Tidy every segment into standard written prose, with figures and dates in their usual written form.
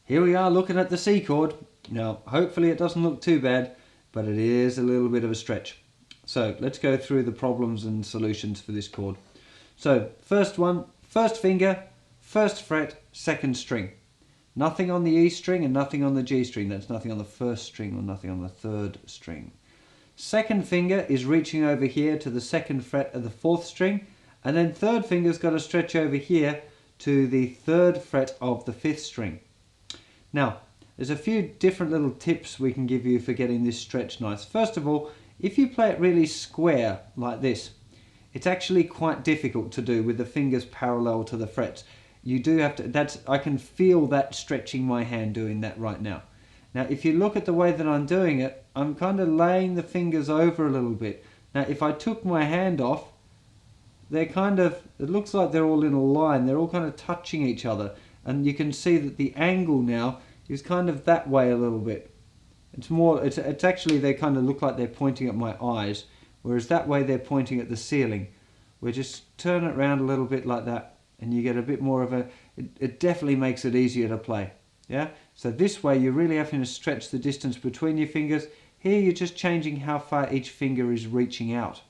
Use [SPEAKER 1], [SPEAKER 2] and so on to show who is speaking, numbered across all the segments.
[SPEAKER 1] here we are looking at the C chord. Now, hopefully it doesn't look too bad, but it is a little bit of a stretch. So let's go through the problems and solutions for this chord. So first one, first finger, first fret, second string. Nothing on the E string and nothing on the G string. That's nothing on the first string or nothing on the third string. Second finger is reaching over here to the second fret of the fourth string, and then third finger's got to stretch over here to the third fret of the fifth string. Now, there's a few different little tips we can give you for getting this stretch nice. First of all, if you play it really square like this, it's actually quite difficult to do with the fingers parallel to the frets. You do have to, I can feel that stretching my hand doing that right now. Now, if you look at the way that I'm doing it, I'm kind of laying the fingers over a little bit. Now, if I took my hand off, they're kind of, it looks like they're all in a line. They're all kind of touching each other. And you can see that the angle now is kind of that way a little bit. It's more, it's actually, they kind of look like they're pointing at my eyes, whereas that way they're pointing at the ceiling. We just turn it around a little bit like that, and you get a bit more of a, it definitely makes it easier to play. Yeah? So this way you're really having to stretch the distance between your fingers. Here you're just changing how far each finger is reaching out.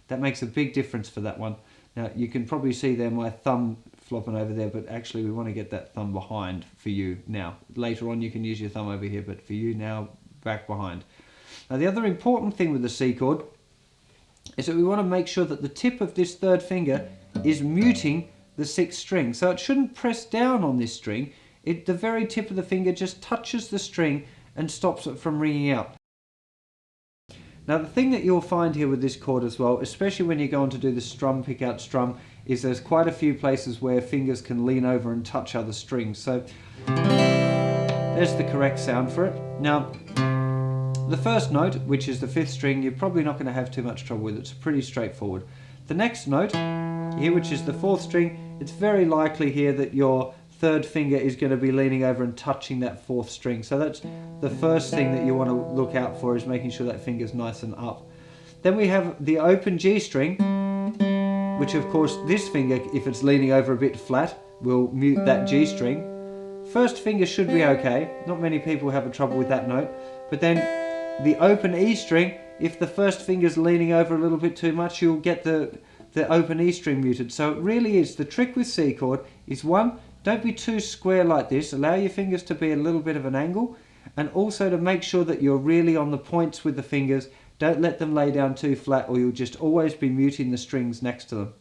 [SPEAKER 1] That makes a big difference for that one. Now you can probably see there my thumb flopping over there, but actually we want to get that thumb behind for you now. Later on you can use your thumb over here, but for you now, back behind. Now the other important thing with the C chord is that we want to make sure that the tip of this third finger is muting the sixth string. So it shouldn't press down on this string. The very tip of the finger just touches the string and stops it from ringing out. Now the thing that you'll find here with this chord as well, especially when you go on to do the strum pick out strum, is there's quite a few places where fingers can lean over and touch other strings. So there's the correct sound for it. Now the first note, which is the fifth string, you're probably not going to have too much trouble with. It's pretty straightforward. The next note here, which is the fourth string, it's very likely here that your third finger is going to be leaning over and touching that fourth string. So that's the first thing that you want to look out for, is making sure that finger's nice and up. Then we have the open G string, which of course this finger, if it's leaning over a bit flat, will mute that G string. First finger should be okay. Not many people have a trouble with that note. But then the open E string, if the first finger's leaning over a little bit too much, you'll get the open E string muted. So it really is, the trick with C chord is, one, don't be too square like this. Allow your fingers to be a little bit of an angle, and also to make sure that you're really on the points with the fingers. Don't let them lay down too flat, or you'll just always be muting the strings next to them.